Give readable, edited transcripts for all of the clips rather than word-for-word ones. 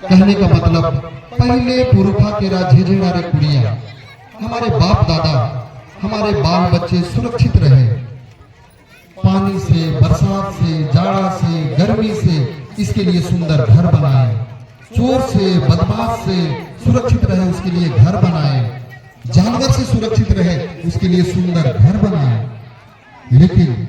कहने का मतलब पहले पुरखा केरा झेझेड़ारे कुड़िया, हमारे बाप दादा, हमारे बाल बच्चे सुरक्षित रहे, पानी से, बरसात से, जाड़ा से, गर्मी से, इसके लिए सुंदर घर बनाए, चोर से, बदमाश से सुरक्षित रहे उसके लिए घर बनाए, जानवर से सुरक्षित रहे उसके लिए सुंदर घर बनाए। लेकिन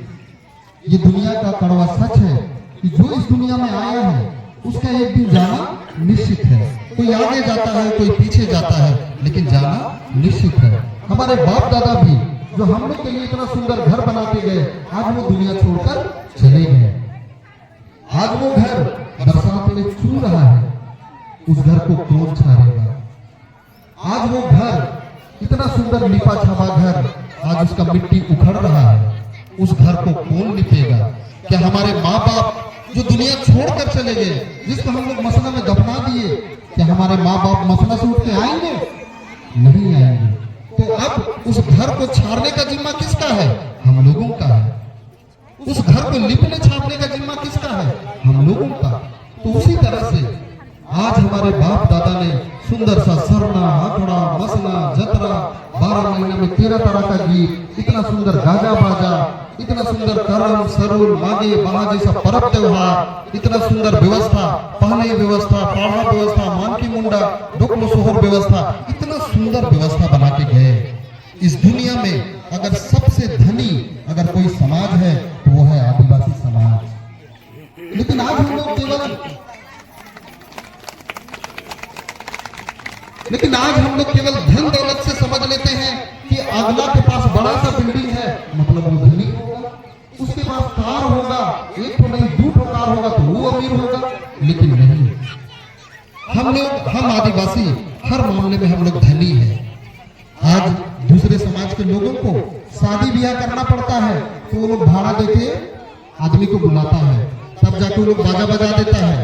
ये दुनिया का कड़वा सच है कि जो इस दुनिया में आया है उसका एक दिन जाना निश्चित है। कोई आगे जाता है, कोई पीछे जाता है, लेकिन जाना निश्चित है। हमारे बाप दादा भी जो हम लोग के लिए इतना सुंदर घर बनाते गए, आज वो दुनिया छोड़कर चले गए। आज वो घर बरसात में चूर रहा है, उस घर को कौन छाड़ेगा? आज वो घर इतना सुंदर लिपा छापा घर, आज उसका मिट्टी उखड़ रहा है, उस घर को कौन लिपेगा? क्या हमारे माँ बाप जो दुनिया छोड़कर चले गए, जिसको हम लोग मसला में दफना दिए, क्या हमारे माँ बाप मसला से उठ के आएंगे? नहीं आएंगे। तो अब उस घर को छाड़ने का जिम्मा किसका है? हम लोगों का है। उस घर को लिपने छापने का जिम्मा किसका है? हम लोगों का। तो उसी तरह से आज हमारे बाप दादा ने सुंदर सा सरना, आखड़ा, मसला, जतरा, 12 महीने में 13 तरह का गीत, इतना सुंदर गाजा बाजा, इतना सुंदर करम, सरुल, मागे, बहा जैसा पर्व त्योहार, इतना सुंदर व्यवस्था, पहले व्यवस्था, पाढ़ा व्यवस्था, मानकी मुंडा, डोकलो सोहर व्यवस्था, इतना सुंदर व्यवस्था बना के गए। इस दुनिया में अगर सबसे धनी अगर कोई समाज है तो वो है आदिवासी समाज। लेकिन आज हम लोग केवल धन दौलत से समझ लेते हैं कि अगला के पास बड़ा सा बिल्डिंग है मतलब वो धनी होगा, उसके पास कार होगा, एक तो नहीं 2 कार होगा तो वो अमीर होगा। लेकिन नहीं, हम आदिवासी हर मामले में हम लोग धनी हैं। आज दूसरे समाज के लोगों को शादी ब्याह करना पड़ता है तो वो लोग भाड़ा देके आदमी को बुलाता है, तब जाके वो लोग बाजा बजा देता है,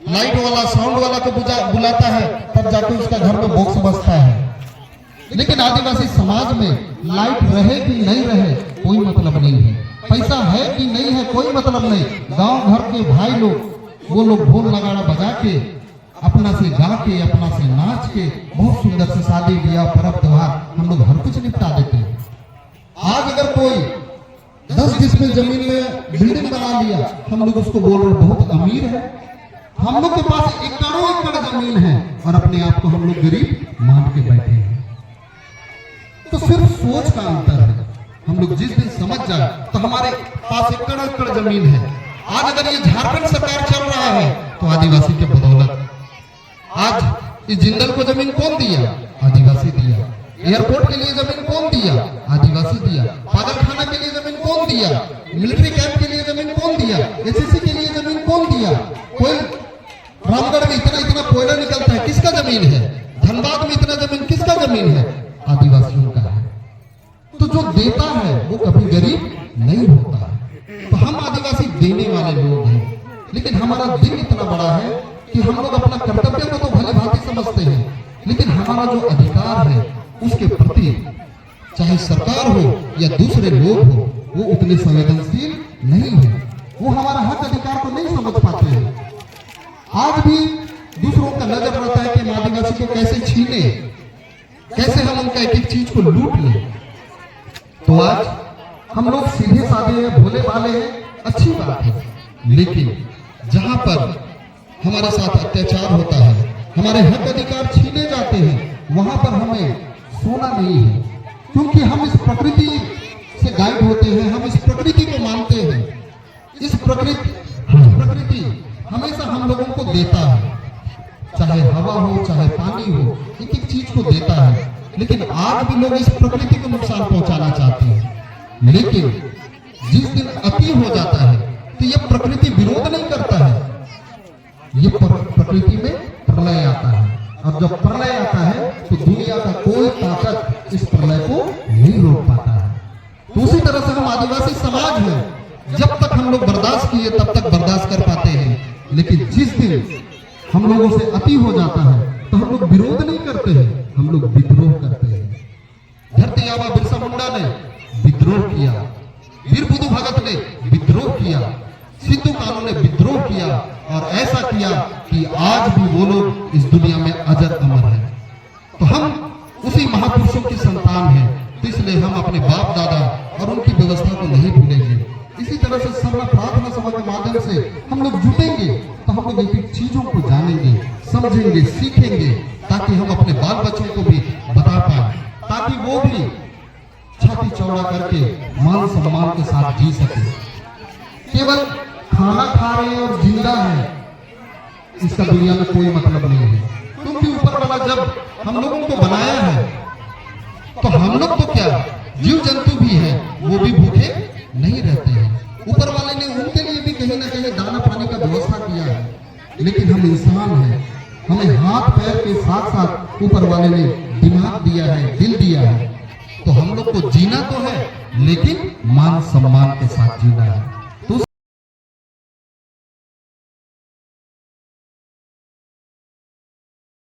लाइट वाला, साउंड वाला को बुलाता है, तब जाके उसका घर में बॉक्स बजता है। लेकिन आदिवासी समाज में लाइट रहे कि नहीं रहे कोई मतलब नहीं है, पैसा है कि नहीं है कोई मतलब नहीं। गांव घर के भाई लोग वो लोग ढोल नगाड़ा बजा के, अपना से गा के, अपना से नाच के, बहुत सुंदर से शादी ब्याह, पर्व त्योहार हम लोग हर कुछ निपटा देते हैं। आज अगर कोई 10 डिसमिल जमीन में बिल्डिंग बना लिया, हम लोग उसको बोल रहे बहुत अमीर है। हम लोग के पास एकड़ों एकड़ जमीन है और अपने आप को हम लोग गरीब मान के बैठे हैं। तो सिर्फ सोच का अंतर है। हम लोग जिस दिन समझ जाए तो हमारे पास एकड़ एकड़ जमीन है। आज अगर ये झारखंड सरकार चल रहा है तो आदिवासी के बदौलत। आज इस जिंदल को जमीन कौन दिया? आदिवासी दिया। एयरपोर्ट के लिए जमीन कौन दिया? आदिवासी दिया। पागलखाना के लिए जमीन कौन दिया? मिलिट्री कैंप के लिए जमीन कौन दिया? एसएससी के लिए जमीन कौन दिया? कोई रामगढ़ में इतना कोयला निकलता है, किसका जमीन है? धनबाद में इतना जमीन किसका जमीन है? आदिवासियों का है। तो जो देता है वो कभी गरीब नहीं होता। तो हम आदिवासी देने वाले लोग हैं, लेकिन हमारा दिल इतना बड़ा है कि हम लोग अपना कर्तव्य को तो भली भांति समझते हैं, लेकिन हमारा जो अधिकार है उसके प्रति चाहे सरकार हो या दूसरे लोग हो वो उतने संवेदनशील नहीं है। वो हमारा हक अधिकार को नहीं समझ पाते हैं। आज भी दूसरों का नजर रहता है कि आदिवासी को कैसे छीने, कैसे हम उनका एक एक चीज को लूट लें। तो आज हम लोग सीधे साधे हैं, भोले भाले हैं, अच्छी बात है। लेकिन जहां पर हमारे साथ अत्याचार होता है, हमारे हक अधिकार छीने जाते हैं, वहां पर हमें सोना नहीं है, क्योंकि हम इस प्रकृति से गाइड होते हैं, हम इस प्रकृति को मानते हैं। इस प्रकृति हमेशा हम लोगों को देता है, चाहे हवा हो, चाहे पानी हो, एक एक चीज को देता है। लेकिन आज भी लोग इस प्रकृति को नुकसान पहुंचाना चाहते हैं। लेकिन जिस दिन अति हो जाता है तो यह प्रकृति विरोध नहीं करता है, ये प्रकृति में प्रलय आता है। और जब प्रलय आता है तो दुनिया का कोई ताकत इस प्रलय को नहीं रोक पाता है। तो उसी तरह से हम आदिवासी समाज हैं, जब तक हम लोग बर्दाश्त किए तब तक बर्दाश्त कर पाते हैं। लेकिन जिस दिन हम लोगों से अति हो जाता है तो हम लोग विरोध नहीं करते हैं, हम लोग विद्रोह करते हैं। धरती आबा बिरसा मुंडा ने विद्रोह किया, वीर बुद्धू भगत ने विद्रोह किया, सिद्धू कान्हू ने विद्रोह किया और ऐसा किया कि आज भी वो लोग इस दुनिया में अजर अमर है। तो हम उसी महापुरुषों की संतान हैं, तो इसलिए हम अपने बाप दादा और उनकी व्यवस्था को नहीं भूलेंगे। इसी तरह से सर्व प्रार्थना सभा के माध्यम से हम लोग जुटेंगे तो हम लोग एक चीजों को जानेंगे, समझेंगे, सीखेंगे, ताकि हम अपने बाल बच्चों को भी बता पाए, ताकि वो भी छाती चौड़ा करके मान सम्मान के साथ जी सके। केवल खाना खा रहे हैं और जिंदा है, इसका दुनिया में कोई मतलब नहीं है। क्योंकि ऊपर वाला जब हम लोगों को बनाया है तो हम लोग तो क्या, जीव जंतु भी है, वो भी भूखे नहीं रहते हैं। ऊपर वाले ने उनके लिए भी कहीं ना कहीं दाना पानी का व्यवस्था किया है, लेकिन हम इंसान हैं, हमें हाथ पैर के साथ साथ ऊपर वाले ने दिमाग दिया है, दिल दिया है। तो हम लोग को जीना तो है, लेकिन मान सम्मान के साथ जीना है।